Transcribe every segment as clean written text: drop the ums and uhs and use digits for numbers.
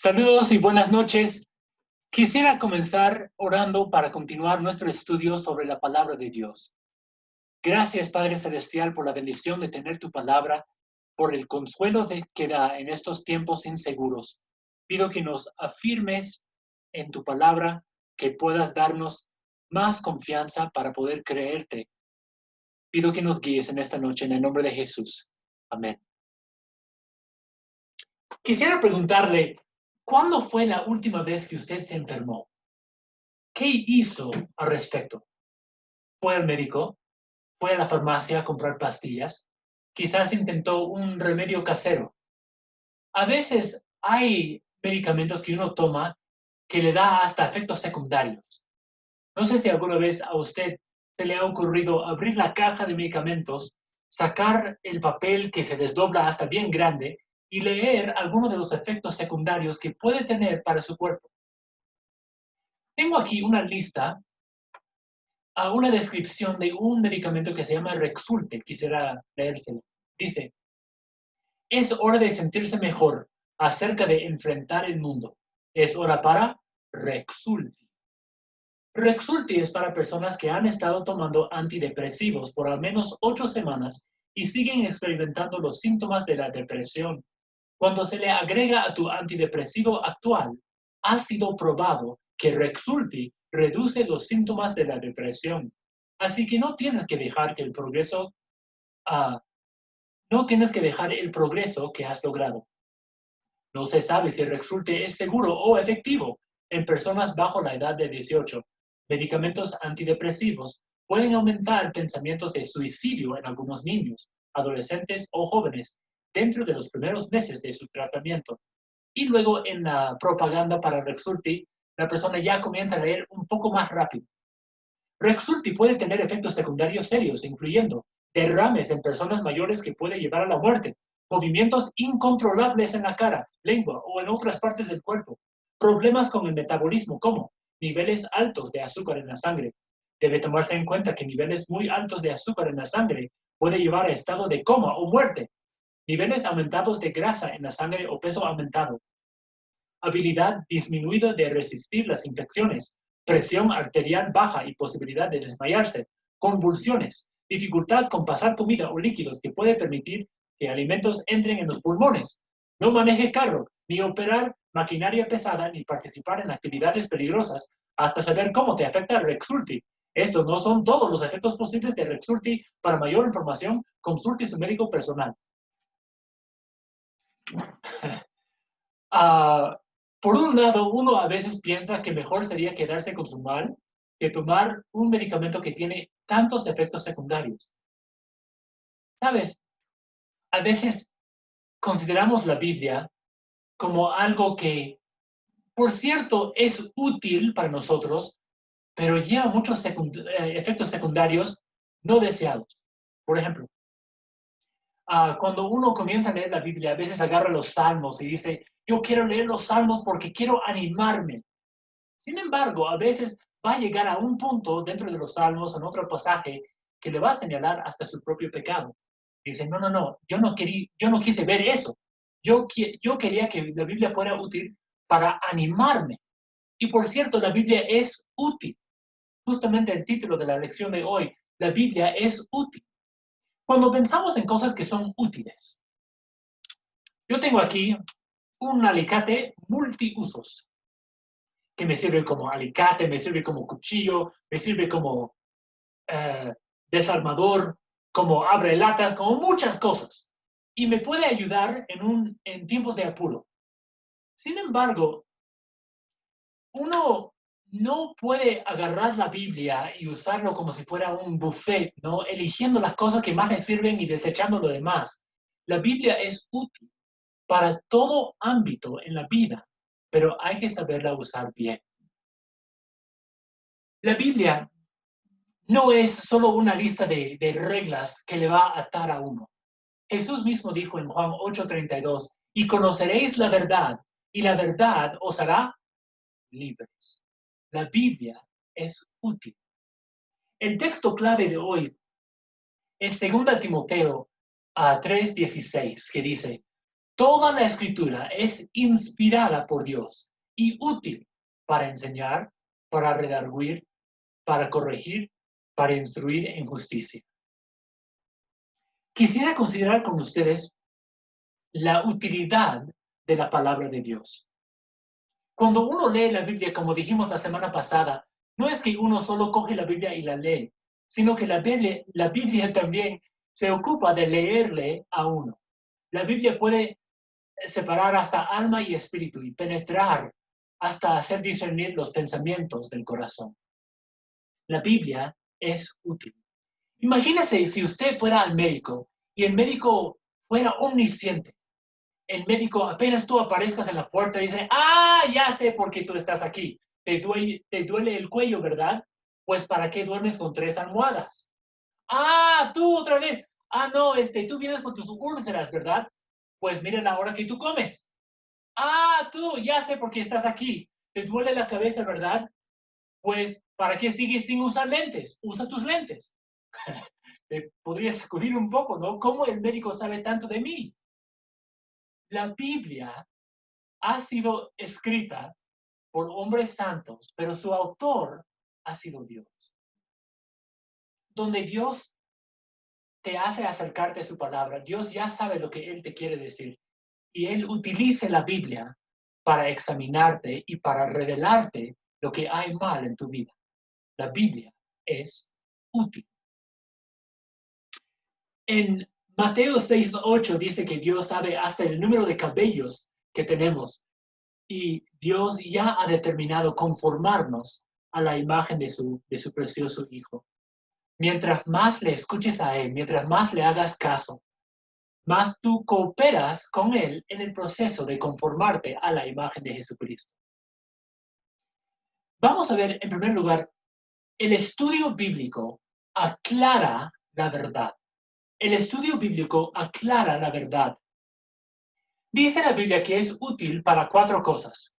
Saludos y buenas noches. Quisiera comenzar orando para continuar nuestro estudio sobre la palabra de Dios. Gracias, Padre Celestial, por la bendición de tener tu palabra, por el consuelo que da en estos tiempos inseguros. Pido que nos afirmes en tu palabra, que puedas darnos más confianza para poder creerte. Pido que nos guíes en esta noche en el nombre de Jesús. Amén. Quisiera preguntarle, ¿cuándo fue la última vez que usted se enfermó? ¿Qué hizo al respecto? ¿Fue al médico? ¿Fue a la farmacia a comprar pastillas? Quizás intentó un remedio casero. A veces hay medicamentos que uno toma que le da hasta efectos secundarios. No sé si alguna vez a usted se le ha ocurrido abrir la caja de medicamentos, sacar el papel que se desdobla hasta bien grande y leer algunos de los efectos secundarios que puede tener para su cuerpo. Tengo aquí una lista a una descripción de un medicamento que se llama Rexulti. Quisiera leérselo. Dice, es hora de sentirse mejor acerca de enfrentar el mundo. Es hora para Rexulti. Rexulti es para personas que han estado tomando antidepresivos por al menos 8 semanas y siguen experimentando los síntomas de la depresión. Cuando se le agrega a tu antidepresivo actual, ha sido probado que Rexulti reduce los síntomas de la depresión. Así que no tienes que dejar que el progreso, no tienes que dejar el progreso que has logrado. No se sabe si Rexulti es seguro o efectivo en personas bajo la edad de 18. Medicamentos antidepresivos pueden aumentar pensamientos de suicidio en algunos niños, adolescentes o jóvenes dentro de los primeros meses de su tratamiento. Y luego en la propaganda para Rexulti, la persona ya comienza a leer un poco más rápido. Rexulti puede tener efectos secundarios serios, incluyendo derrames en personas mayores que puede llevar a la muerte, movimientos incontrolables en la cara, lengua o en otras partes del cuerpo, problemas con el metabolismo como niveles altos de azúcar en la sangre. Debe tomarse en cuenta que niveles muy altos de azúcar en la sangre puede llevar a estado de coma o muerte, niveles aumentados de grasa en la sangre o peso aumentado, habilidad disminuida de resistir las infecciones, presión arterial baja y posibilidad de desmayarse, convulsiones, dificultad con pasar comida o líquidos que puede permitir que alimentos entren en los pulmones. No maneje carro, ni operar maquinaria pesada, ni participar en actividades peligrosas hasta saber cómo te afecta Rexulti. Estos no son todos los efectos posibles de Rexulti. Para mayor información, consulte su médico personal. uh, Por un lado, uno a veces piensa que mejor sería quedarse con su mal que tomar un medicamento que tiene tantos efectos secundarios. ¿Sabes? A veces consideramos la Biblia como algo que, por cierto, es útil para nosotros, pero lleva muchos efectos secundarios no deseados. Por ejemplo, cuando uno comienza a leer la Biblia, a veces agarra los salmos y dice, yo quiero leer los salmos porque quiero animarme. Sin embargo, a veces va a llegar a un punto dentro de los salmos, en otro pasaje, que le va a señalar hasta su propio pecado. Y dice, no, yo no quise ver eso. Yo quería que la Biblia fuera útil para animarme. Y por cierto, la Biblia es útil. Justamente el título de la lección de hoy, la Biblia es útil. Cuando pensamos en cosas que son útiles, yo tengo aquí un alicate multiusos, que me sirve como alicate, me sirve como cuchillo, me sirve como desarmador, como abre latas, como muchas cosas. Y me puede ayudar en tiempos de apuro. Sin embargo, uno no puede agarrar la Biblia y usarlo como si fuera un buffet, ¿no? Eligiendo las cosas que más le sirven y desechando lo demás. La Biblia es útil para todo ámbito en la vida, pero hay que saberla usar bien. La Biblia no es solo una lista de reglas que le va a atar a uno. Jesús mismo dijo en Juan 8:32, y conoceréis la verdad, y la verdad os hará libres. La Biblia es útil. El texto clave de hoy es 2 Timoteo 3:16, que dice, Toda la escritura es inspirada por Dios y útil para enseñar, para redarguir, para corregir, para instruir en justicia. Quisiera considerar con ustedes la utilidad de la palabra de Dios. Cuando uno lee la Biblia, como dijimos la semana pasada, no es que uno solo coge la Biblia y la lee, sino que la Biblia también se ocupa de leerle a uno. La Biblia puede separar hasta alma y espíritu y penetrar hasta hacer discernir los pensamientos del corazón. La Biblia es útil. Imagínese si usted fuera al médico y el médico fuera omnisciente. El médico, apenas tú aparezcas en la puerta, dice, ya sé por qué tú estás aquí. Te duele el cuello, ¿verdad? Pues ¿para qué duermes con 3 almohadas? Tú otra vez. No, tú vienes con tus úlceras, ¿verdad? Pues mira la hora que tú comes. Tú, ya sé por qué estás aquí. Te duele la cabeza, ¿verdad? Pues ¿para qué sigues sin usar lentes? Usa tus lentes. Te podrías sacudir un poco, ¿no? ¿Cómo el médico sabe tanto de mí? La Biblia ha sido escrita por hombres santos, pero su autor ha sido Dios. Donde Dios te hace acercarte a su palabra, Dios ya sabe lo que Él te quiere decir. Y Él utiliza la Biblia para examinarte y para revelarte lo que hay mal en tu vida. La Biblia es útil. En Mateo 6:8 dice que Dios sabe hasta el número de cabellos que tenemos. Y Dios ya ha determinado conformarnos a la imagen de su precioso Hijo. Mientras más le escuches a Él, mientras más le hagas caso, más tú cooperas con Él en el proceso de conformarte a la imagen de Jesucristo. Vamos a ver, en primer lugar, el estudio bíblico aclara la verdad. El estudio bíblico aclara la verdad. Dice la Biblia que es útil para 4 cosas: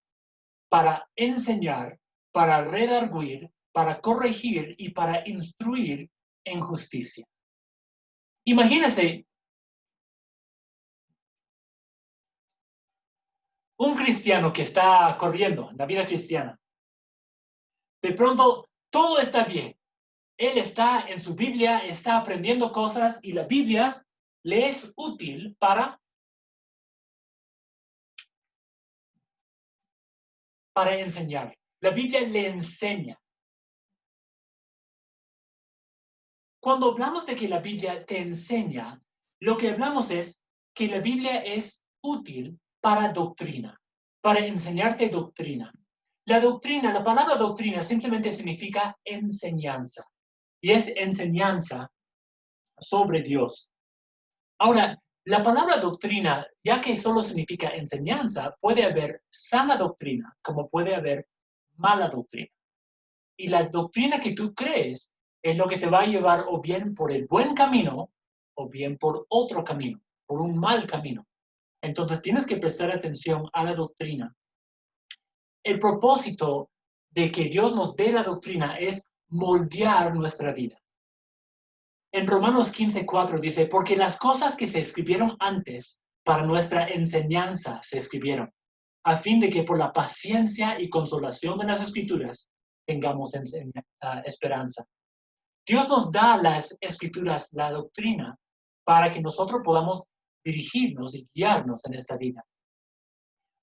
para enseñar, para redarguir, para corregir y para instruir en justicia. Imagínese un cristiano que está corriendo en la vida cristiana. De pronto, todo está bien. Él está en su Biblia, está aprendiendo cosas y la Biblia le es útil para enseñar. La Biblia le enseña. Cuando hablamos de que la Biblia te enseña, lo que hablamos es que la Biblia es útil para doctrina, para enseñarte doctrina. La doctrina, la palabra doctrina simplemente significa enseñanza, y es enseñanza sobre Dios. Ahora, la palabra doctrina, ya que solo significa enseñanza, puede haber sana doctrina, como puede haber mala doctrina. Y la doctrina que tú crees es lo que te va a llevar o bien por el buen camino o bien por otro camino, por un mal camino. Entonces tienes que prestar atención a la doctrina. El propósito de que Dios nos dé la doctrina es moldear nuestra vida. En Romanos 15:4 dice, porque las cosas que se escribieron antes para nuestra enseñanza se escribieron, a fin de que por la paciencia y consolación de las Escrituras tengamos esperanza. Dios nos da las Escrituras, la doctrina, para que nosotros podamos dirigirnos y guiarnos en esta vida.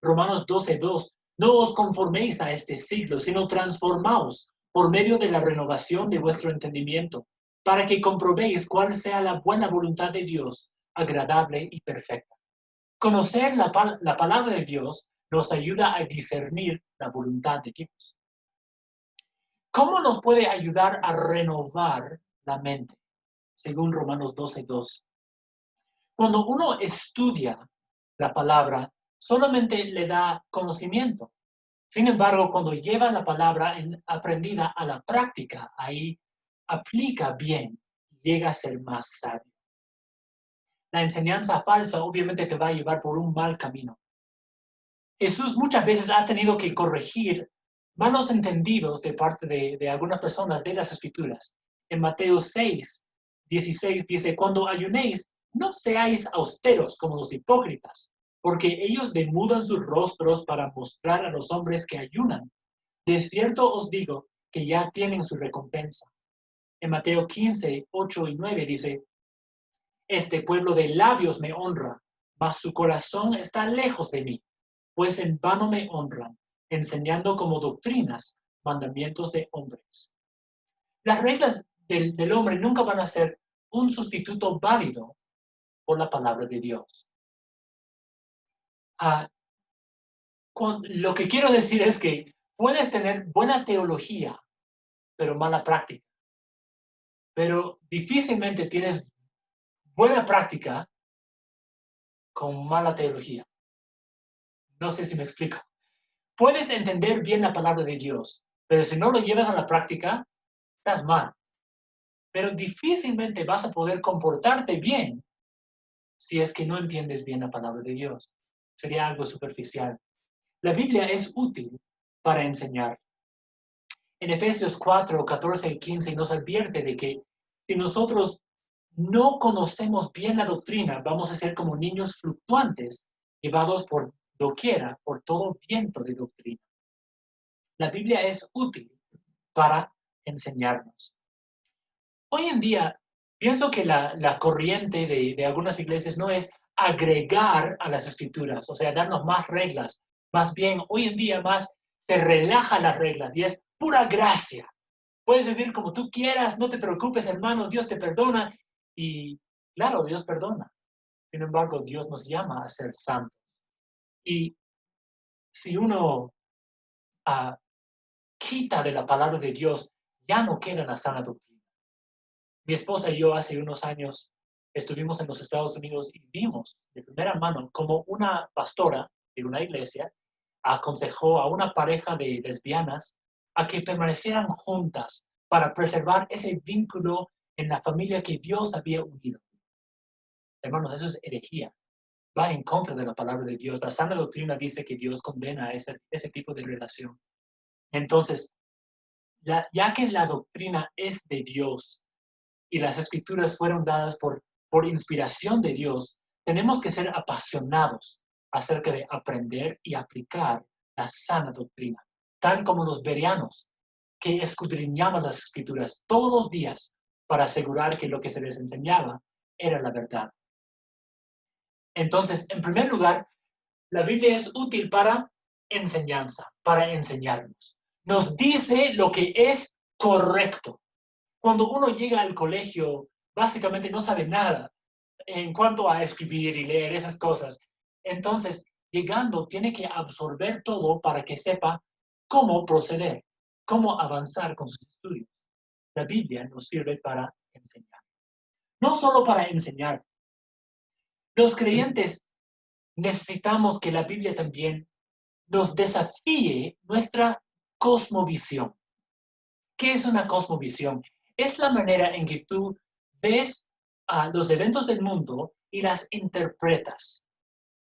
Romanos 12:2, no os conforméis a este siglo, sino transformaos por medio de la renovación de vuestro entendimiento, para que comprobéis cuál sea la buena voluntad de Dios, agradable y perfecta. Conocer la palabra de Dios nos ayuda a discernir la voluntad de Dios. ¿Cómo nos puede ayudar a renovar la mente? Según Romanos 12:2. Cuando uno estudia la palabra, solamente le da conocimiento. Sin embargo, cuando lleva la palabra aprendida a la práctica, ahí aplica bien y llega a ser más sabio. La enseñanza falsa obviamente te va a llevar por un mal camino. Jesús muchas veces ha tenido que corregir malos entendidos de parte de algunas personas de las Escrituras. En Mateo 6:16 dice, cuando ayunéis, no seáis austeros como los hipócritas, porque ellos demudan sus rostros para mostrar a los hombres que ayunan. De cierto os digo que ya tienen su recompensa. En Mateo 15, 8 y 9 dice, este pueblo de labios me honra, mas su corazón está lejos de mí, pues en vano me honran, enseñando como doctrinas mandamientos de hombres. Las reglas del hombre nunca van a ser un sustituto válido por la palabra de Dios. Lo que quiero decir es que puedes tener buena teología, pero mala práctica. Pero difícilmente tienes buena práctica con mala teología. No sé si me explico. Puedes entender bien la palabra de Dios, pero si no lo llevas a la práctica, estás mal. Pero difícilmente vas a poder comportarte bien si es que no entiendes bien la palabra de Dios. Sería algo superficial. La Biblia es útil para enseñar. En Efesios 4, 14 y 15 nos advierte de que si nosotros no conocemos bien la doctrina, vamos a ser como niños fluctuantes, llevados por doquiera, por todo viento de doctrina. La Biblia es útil para enseñarnos. Hoy en día, pienso que la corriente de algunas iglesias no es agregar a las escrituras, o sea, darnos más reglas. Más bien, hoy en día más se relaja las reglas y es pura gracia. Puedes vivir como tú quieras, no te preocupes, hermano, Dios te perdona. Y claro, Dios perdona. Sin embargo, Dios nos llama a ser santos. Y si uno quita de la palabra de Dios, ya no queda la sana doctrina. Mi esposa y yo hace unos años estuvimos en los Estados Unidos y vimos de primera mano cómo una pastora de una iglesia aconsejó a una pareja de lesbianas a que permanecieran juntas para preservar ese vínculo en la familia que Dios había unido. Hermanos, eso es herejía. Va en contra de la palabra de Dios. La sana doctrina dice que Dios condena ese tipo de relación. Entonces, ya que la doctrina es de Dios y las escrituras fueron dadas por inspiración de Dios, tenemos que ser apasionados acerca de aprender y aplicar la sana doctrina, tal como los bereanos que escudriñaban las escrituras todos los días para asegurar que lo que se les enseñaba era la verdad. Entonces, en primer lugar, la Biblia es útil para enseñanza, para enseñarnos. Nos dice lo que es correcto. Cuando uno llega al colegio, básicamente no sabe nada en cuanto a escribir y leer esas cosas. Entonces, llegando, tiene que absorber todo para que sepa cómo proceder, cómo avanzar con sus estudios. La Biblia nos sirve para enseñar. No solo para enseñar. Los creyentes necesitamos que la Biblia también nos desafíe nuestra cosmovisión. ¿Qué es una cosmovisión? Es la manera en que tú ves los eventos del mundo y las interpretas.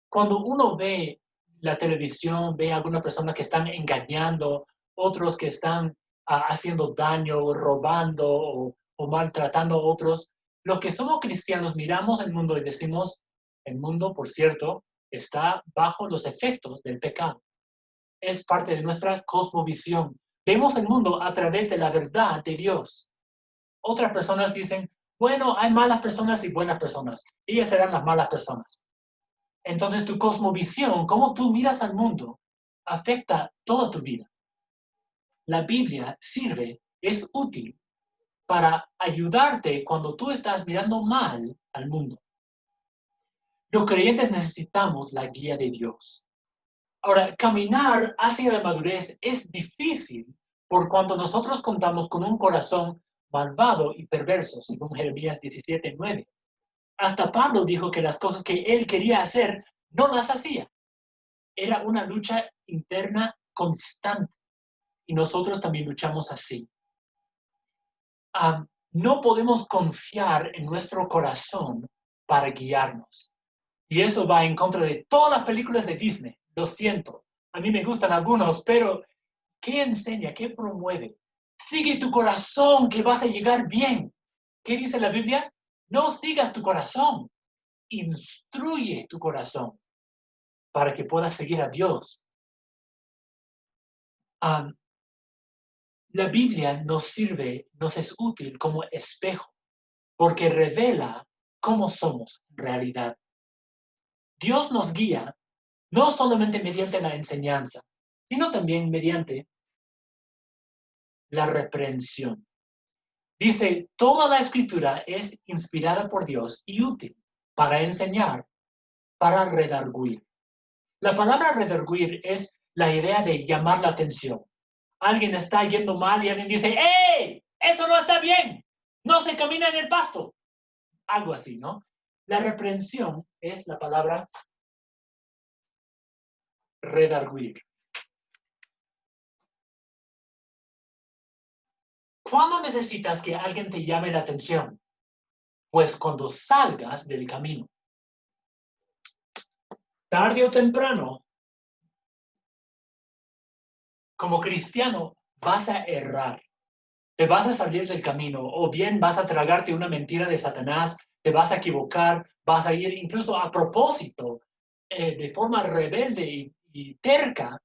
Cuando uno ve la televisión, ve a alguna persona que están engañando, otros que están haciendo daño, robando o maltratando a otros, los que somos cristianos miramos el mundo y decimos, el mundo, por cierto, está bajo los efectos del pecado. Es parte de nuestra cosmovisión. Vemos el mundo a través de la verdad de Dios. Otras personas dicen, bueno, hay malas personas y buenas personas. Ellas serán las malas personas. Entonces tu cosmovisión, cómo tú miras al mundo, afecta toda tu vida. La Biblia sirve, es útil para ayudarte cuando tú estás mirando mal al mundo. Los creyentes necesitamos la guía de Dios. Ahora, caminar hacia la madurez es difícil por cuanto nosotros contamos con un corazón malvado y perverso, según Jeremías 17:9. Hasta Pablo dijo que las cosas que él quería hacer no las hacía. Era una lucha interna constante y nosotros también luchamos así. No podemos confiar en nuestro corazón para guiarnos. Y eso va en contra de todas las películas de Disney. Lo siento. A mí me gustan algunos, pero ¿qué enseña? ¿Qué promueve? Sigue tu corazón que vas a llegar bien. ¿Qué dice la Biblia? No sigas tu corazón. Instruye tu corazón. para que puedas seguir a Dios. La Biblia nos es útil como espejo, porque revela cómo somos en realidad. Dios nos guía no solamente mediante la enseñanza, sino también mediante la reprensión. Dice, toda la escritura es inspirada por Dios y útil para enseñar, para redarguir. La palabra redarguir es la idea de llamar la atención. Alguien está yendo mal y alguien dice, ¡hey! Eso no está bien. No se camina en el pasto. Algo así, ¿no? La reprensión es la palabra redarguir. ¿Cuándo necesitas que alguien te llame la atención? Pues cuando salgas del camino. Tarde o temprano, como cristiano, vas a errar. Te vas a salir del camino, o bien vas a tragarte una mentira de Satanás, te vas a equivocar, vas a ir incluso a propósito, de forma rebelde y terca,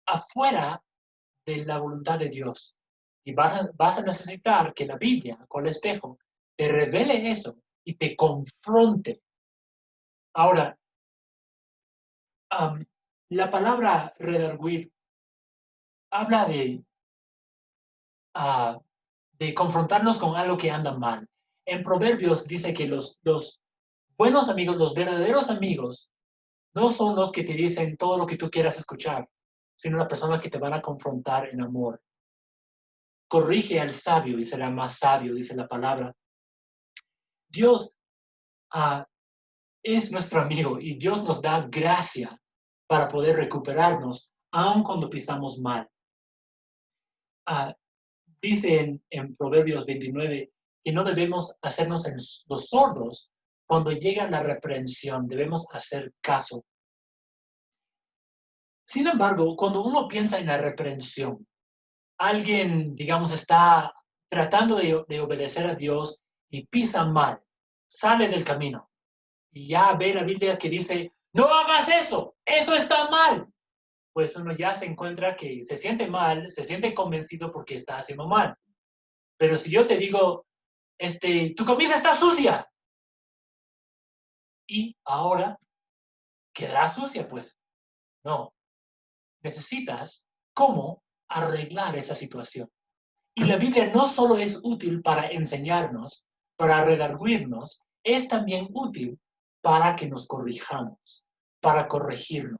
afuera de la voluntad de Dios. Y vas a necesitar que la Biblia, con el espejo, te revele eso y te confronte. Ahora, la palabra redarguir habla de confrontarnos con algo que anda mal. En Proverbios dice que los buenos amigos, los verdaderos amigos, no son los que te dicen todo lo que tú quieras escuchar, sino las personas que te van a confrontar en amor. Corrige al sabio y será más sabio, dice la palabra. Dios es nuestro amigo y Dios nos da gracia para poder recuperarnos, aun cuando pisamos mal. Dice en Proverbios 29 que no debemos hacernos los sordos cuando llega la reprensión, debemos hacer caso. Sin embargo, cuando uno piensa en la reprensión, alguien, digamos, está tratando de obedecer a Dios y pisa mal, sale del camino y ya ve la Biblia que dice, no hagas eso, eso está mal. Pues uno ya se encuentra que se siente mal, se siente convencido porque está haciendo mal. Pero si yo te digo, tu camisa está sucia, y ahora quedará sucia, pues. No, necesitas cómo arreglar esa situación. Y la Biblia no solo es útil para enseñarnos, para redarguirnos, es también útil para que nos corrijamos, para corregirnos.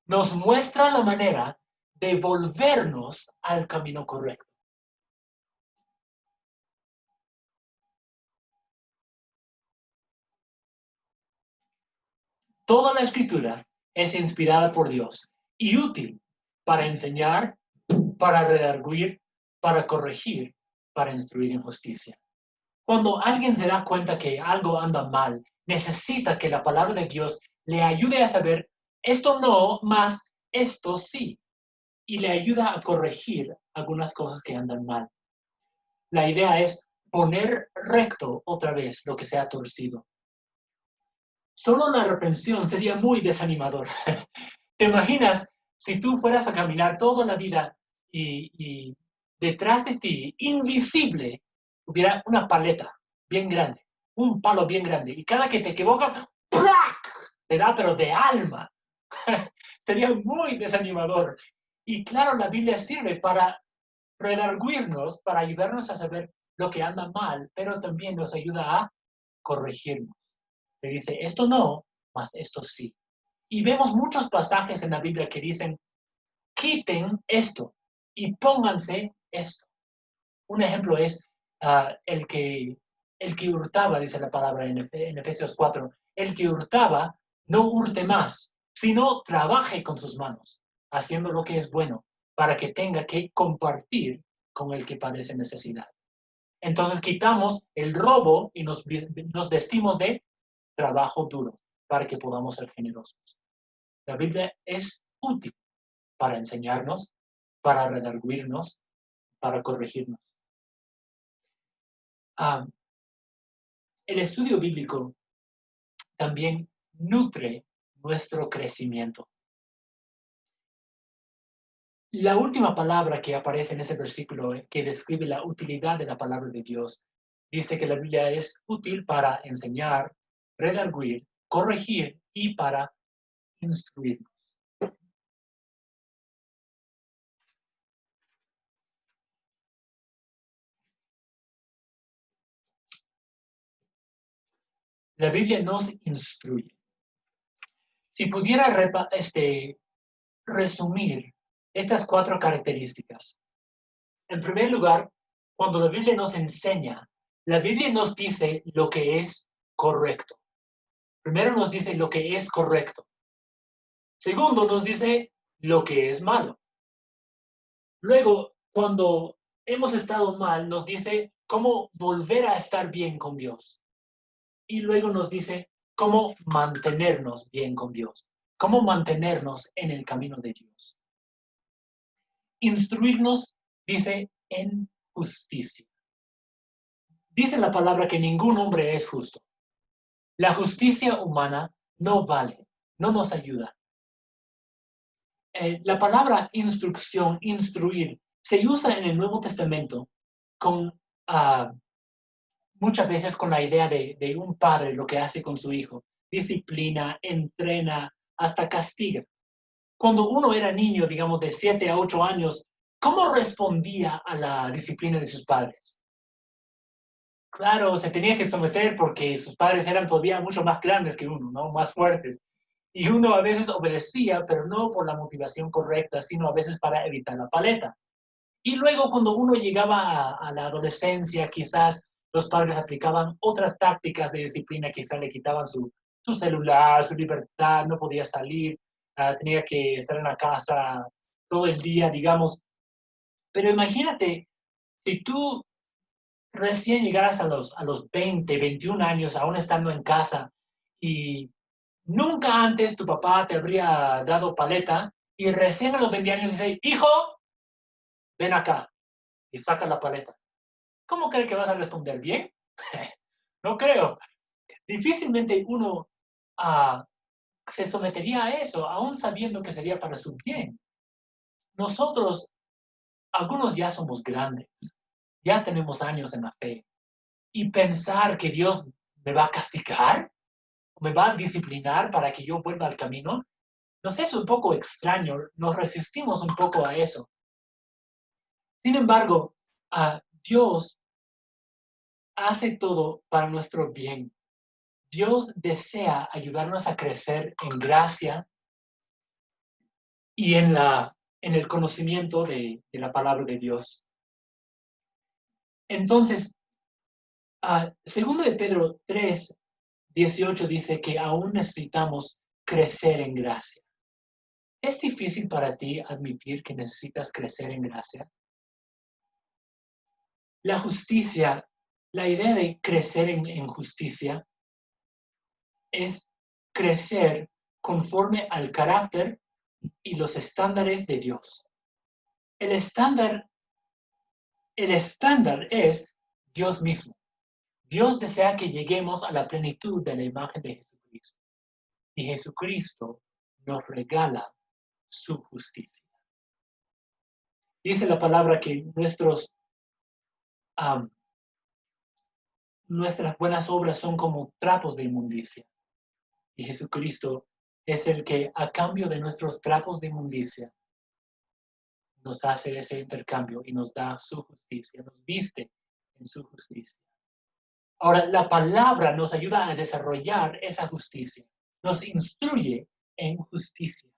Nos muestra la manera de volvernos al camino correcto. Toda la escritura es inspirada por Dios y útil para enseñar, para redarguir, para corregir, para instruir en justicia. Cuando alguien se da cuenta que algo anda mal, necesita que la palabra de Dios le ayude a saber esto no, más esto sí, y le ayuda a corregir algunas cosas que andan mal. La idea es poner recto otra vez lo que se ha torcido. Solo la reprensión sería muy desanimador. ¿Te imaginas si tú fueras a caminar toda la vida y detrás de ti, invisible, hubiera una paleta bien grande, un palo bien grande, y cada que te equivocas, ¡plac! Te da, pero de alma. Sería muy desanimador. Y claro, la Biblia sirve para redarguirnos, para ayudarnos a saber lo que anda mal, pero también nos ayuda a corregirnos. Le dice, esto no, mas esto sí. Y vemos muchos pasajes en la Biblia que dicen, quiten esto y pónganse esto. Un ejemplo es el que hurtaba, dice la palabra en Efesios 4, el que hurtaba no hurte más, sino trabaje con sus manos, haciendo lo que es bueno, para que tenga que compartir con el que padece necesidad. Entonces quitamos el robo y nos vestimos de trabajo duro para que podamos ser generosos. La Biblia es útil para enseñarnos, para redarguirnos, para corregirnos. Ah, el estudio bíblico también nutre nuestro crecimiento. La última palabra que aparece en ese versículo que describe la utilidad de la palabra de Dios, dice que la Biblia es útil para enseñar, redarguir, corregir y para instruirnos. La Biblia nos instruye. Si pudiera resumir estas 4 características. En primer lugar, cuando la Biblia nos enseña, la Biblia nos dice lo que es correcto. Primero nos dice lo que es correcto. Segundo, nos dice lo que es malo. Luego, cuando hemos estado mal, nos dice cómo volver a estar bien con Dios. Y luego nos dice cómo mantenernos bien con Dios, cómo mantenernos en el camino de Dios. Instruirnos, dice, en justicia. Dice la palabra que ningún hombre es justo. La justicia humana no vale, no nos ayuda. La palabra instrucción, instruir, se usa en el Nuevo Testamento con, muchas veces con la idea de un padre, lo que hace con su hijo. Disciplina, entrena, hasta castiga. Cuando uno era niño, digamos de 7 a 8 años, ¿cómo respondía a la disciplina de sus padres? Claro, se tenía que someter porque sus padres eran todavía mucho más grandes que uno, ¿no? Más fuertes. Y uno a veces obedecía, pero no por la motivación correcta, sino a veces para evitar la paleta. Y luego cuando uno llegaba a la adolescencia, quizás los padres aplicaban otras tácticas de disciplina, quizás le quitaban su celular, su libertad, no podía salir, tenía que estar en la casa todo el día, digamos. Pero imagínate, si tú recién llegaras a los 20, 21 años, aún estando en casa, y nunca antes tu papá te habría dado paleta, y recién a los 20 años dice, hijo, ven acá, y saca la paleta. ¿Cómo crees que vas a responder? ¿Bien? No creo. Difícilmente uno se sometería a eso, aún sabiendo que sería para su bien. Nosotros, algunos ya somos grandes, ya tenemos años en la fe, y pensar que Dios me va a castigar, me va a disciplinar para que yo vuelva al camino, nos es un poco extraño, nos resistimos un poco a eso. Sin embargo, Dios hace todo para nuestro bien. Dios desea ayudarnos a crecer en gracia y en el conocimiento de la palabra de Dios. Entonces, segundo de Pedro 3:18 dice que aún necesitamos crecer en gracia. ¿Es difícil para ti admitir que necesitas crecer en gracia? La justicia, la idea de crecer en justicia es crecer conforme al carácter y los estándares de Dios. El estándar es Dios mismo. Dios desea que lleguemos a la plenitud de la imagen de Jesucristo. Y Jesucristo nos regala su justicia. Dice la palabra que nuestras buenas obras son como trapos de inmundicia. Y Jesucristo es el que, a cambio de nuestros trapos de inmundicia, nos hace ese intercambio y nos da su justicia, nos viste en su justicia. Ahora, la palabra nos ayuda a desarrollar esa justicia, nos instruye en justicia.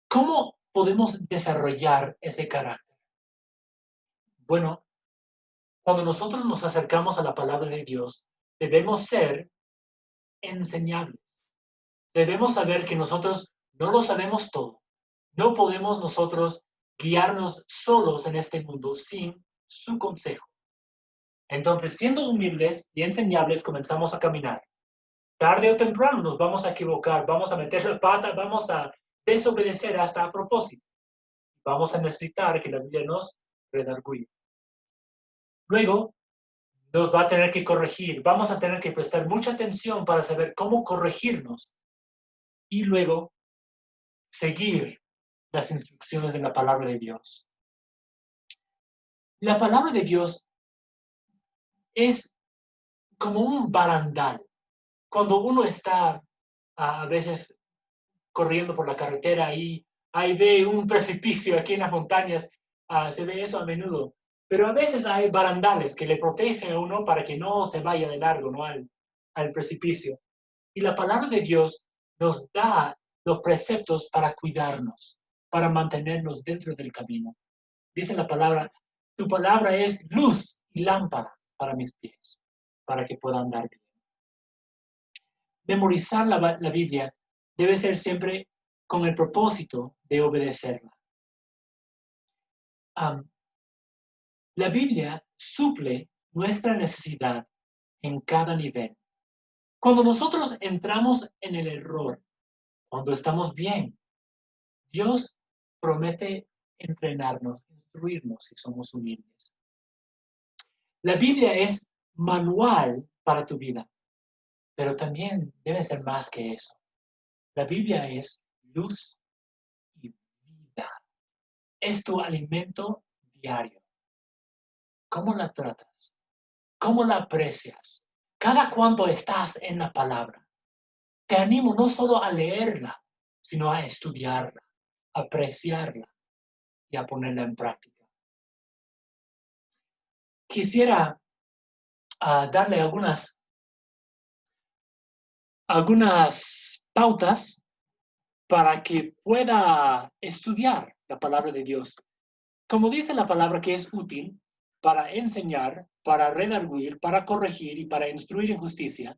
¿Cómo podemos desarrollar ese carácter? Bueno, cuando nosotros nos acercamos a la palabra de Dios, debemos ser enseñables. Debemos saber que nosotros no lo sabemos todo. No podemos nosotros guiarnos solos en este mundo sin su consejo. Entonces, siendo humildes y enseñables, comenzamos a caminar. Tarde o temprano nos vamos a equivocar, vamos a meter la pata, vamos a desobedecer hasta a propósito. Vamos a necesitar que la Biblia nos redarguir. Luego, nos va a tener que corregir. Vamos a tener que prestar mucha atención para saber cómo corregirnos. Y luego, seguir las instrucciones de la palabra de Dios. La palabra de Dios es como un barandal. Cuando uno está a veces corriendo por la carretera y ahí ve un precipicio aquí en las montañas, se ve eso a menudo. Pero a veces hay barandales que le protegen a uno para que no se vaya de largo, ¿no? al precipicio. Y la palabra de Dios nos da los preceptos para cuidarnos, para mantenernos dentro del camino. Dice la palabra, tu palabra es luz y lámpara para mis pies, para que pueda andar bien. Memorizar la Biblia debe ser siempre con el propósito de obedecerla. La Biblia suple nuestra necesidad en cada nivel. Cuando nosotros entramos en el error, cuando estamos bien, Dios promete entrenarnos, instruirnos si somos humildes. La Biblia es manual para tu vida, pero también debe ser más que eso. La Biblia es luz y vida. Es tu alimento diario. ¿Cómo la tratas? ¿Cómo la aprecias? Cada cuánto estás en la palabra. Te animo no solo a leerla, sino a estudiarla, a apreciarla y a ponerla en práctica. Quisiera darle algunas pautas para que pueda estudiar la palabra de Dios. Como dice la palabra que es útil para enseñar, para redarguir, para corregir y para instruir en justicia,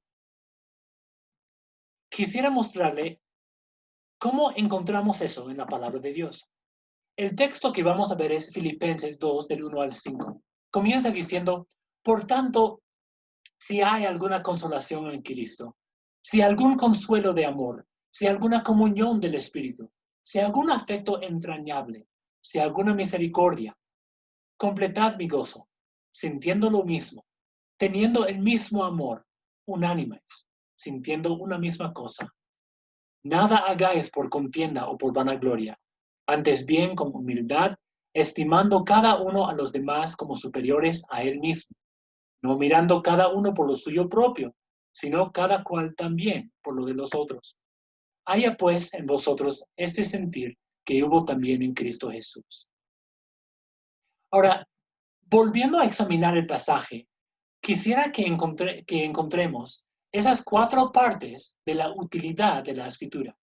quisiera mostrarle cómo encontramos eso en la palabra de Dios. El texto que vamos a ver es Filipenses 2, del 1 al 5. Comienza diciendo, por tanto, si hay alguna consolación en Cristo, si algún consuelo de amor, si alguna comunión del Espíritu, si algún afecto entrañable, si alguna misericordia, completad mi gozo, sintiendo lo mismo, teniendo el mismo amor, unánimes, sintiendo una misma cosa. Nada hagáis por contienda o por vanagloria, antes bien con humildad, estimando cada uno a los demás como superiores a él mismo, no mirando cada uno por lo suyo propio, sino cada cual también por lo de los otros. Haya pues en vosotros este sentir que hubo también en Cristo Jesús. Ahora, volviendo a examinar el pasaje, quisiera que encontremos esas 4 partes de la utilidad de la Escritura.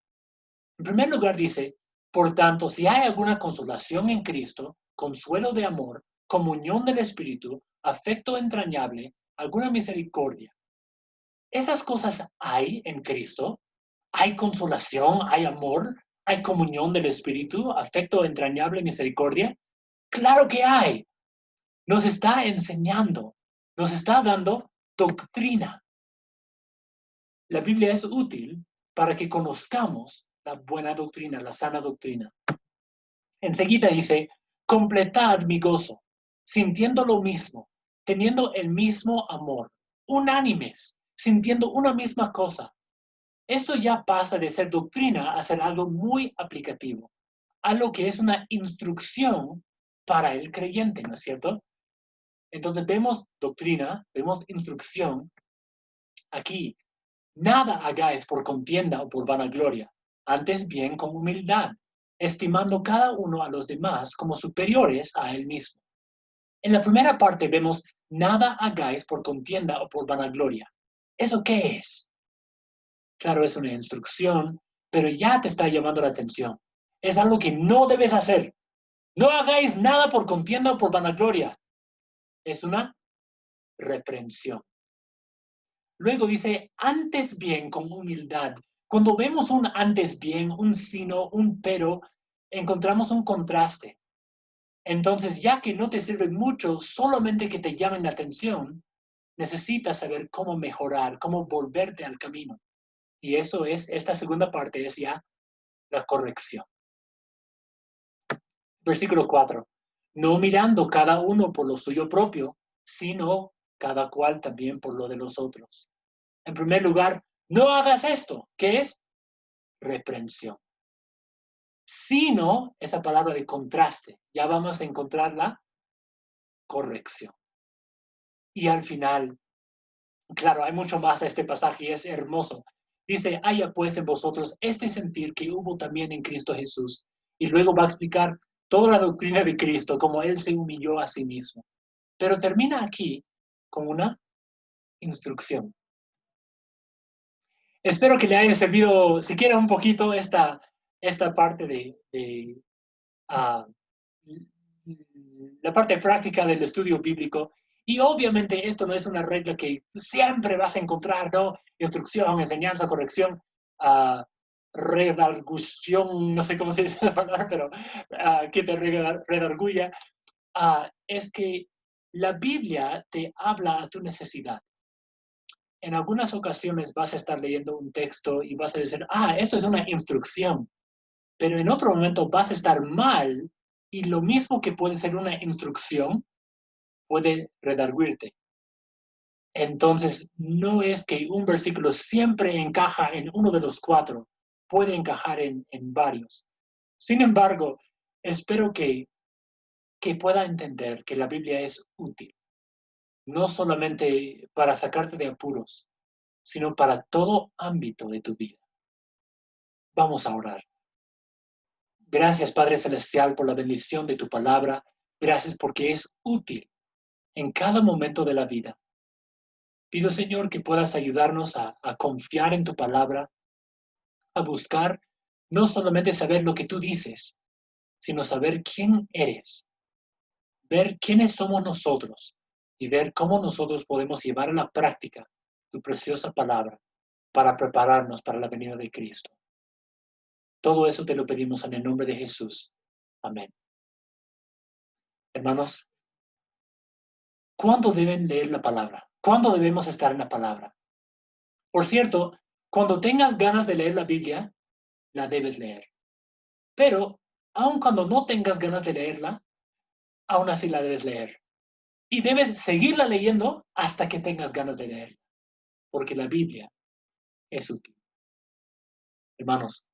En primer lugar dice, por tanto, si hay alguna consolación en Cristo, consuelo de amor, comunión del Espíritu, afecto entrañable, alguna misericordia. Esas cosas hay en Cristo. Hay consolación, hay amor, hay comunión del Espíritu, afecto entrañable, misericordia. Claro que hay. Nos está enseñando, nos está dando doctrina. La Biblia es útil para que conozcamos la buena doctrina, la sana doctrina. Enseguida dice, completad mi gozo, sintiendo lo mismo, teniendo el mismo amor, unánimes, sintiendo una misma cosa. Esto ya pasa de ser doctrina a ser algo muy aplicativo, algo que es una instrucción para el creyente, ¿no es cierto? Entonces vemos doctrina, vemos instrucción aquí. Nada hagáis por contienda o por vanagloria, antes bien con humildad, estimando cada uno a los demás como superiores a él mismo. En la primera parte vemos, nada hagáis por contienda o por vanagloria. ¿Eso qué es? Claro, es una instrucción, pero ya te está llamando la atención. Es algo que no debes hacer. No hagáis nada por contienda o por vanagloria. Es una reprensión. Luego dice, antes bien con humildad. Cuando vemos un antes bien, un sino, un pero, encontramos un contraste. Entonces, ya que no te sirve mucho solamente que te llamen la atención, necesitas saber cómo mejorar, cómo volverte al camino. Y eso es, esta segunda parte es ya la corrección. Versículo 4. no mirando cada uno por lo suyo propio, sino cada cual también por lo de los otros. En primer lugar, no hagas esto, que es reprensión. Sino, esa palabra de contraste, ya vamos a encontrar la corrección. Y al final, claro, hay mucho más a este pasaje y es hermoso. Dice, haya pues en vosotros este sentir que hubo también en Cristo Jesús. Y luego va a explicar toda la doctrina de Cristo, como Él se humilló a sí mismo. Pero termina aquí con una instrucción. Espero que le haya servido siquiera un poquito esta parte uh, la parte práctica del estudio bíblico. Y obviamente esto no es una regla que siempre vas a encontrar, ¿no? Instrucción, enseñanza, corrección, redargución, no sé cómo se dice la palabra, pero que te redarguya. Es que la Biblia te habla a tu necesidad. En algunas ocasiones vas a estar leyendo un texto y vas a decir, esto es una instrucción, pero en otro momento vas a estar mal y lo mismo que puede ser una instrucción puede redarguirte. Entonces, no es que un versículo siempre encaja en uno de los cuatro, puede encajar en varios. Sin embargo, espero que pueda entender que la Biblia es útil, no solamente para sacarte de apuros, sino para todo ámbito de tu vida. Vamos a orar. Gracias, Padre Celestial, por la bendición de tu palabra. Gracias porque es útil en cada momento de la vida. Pido, Señor, que puedas ayudarnos a confiar en tu palabra, a buscar no solamente saber lo que tú dices, sino saber quién eres, ver quiénes somos nosotros y ver cómo nosotros podemos llevar a la práctica tu preciosa palabra para prepararnos para la venida de Cristo. Todo eso te lo pedimos en el nombre de Jesús. Amén. Hermanos, ¿cuándo deben leer la palabra? ¿Cuándo debemos estar en la palabra? Por cierto, cuando tengas ganas de leer la Biblia, la debes leer. Pero, aun cuando no tengas ganas de leerla, aún así la debes leer. Y debes seguirla leyendo hasta que tengas ganas de leerla, porque la Biblia es útil. Hermanos,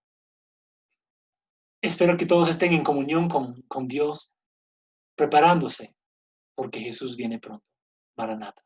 espero que todos estén en comunión con Dios, preparándose, porque Jesús viene pronto. Maranata.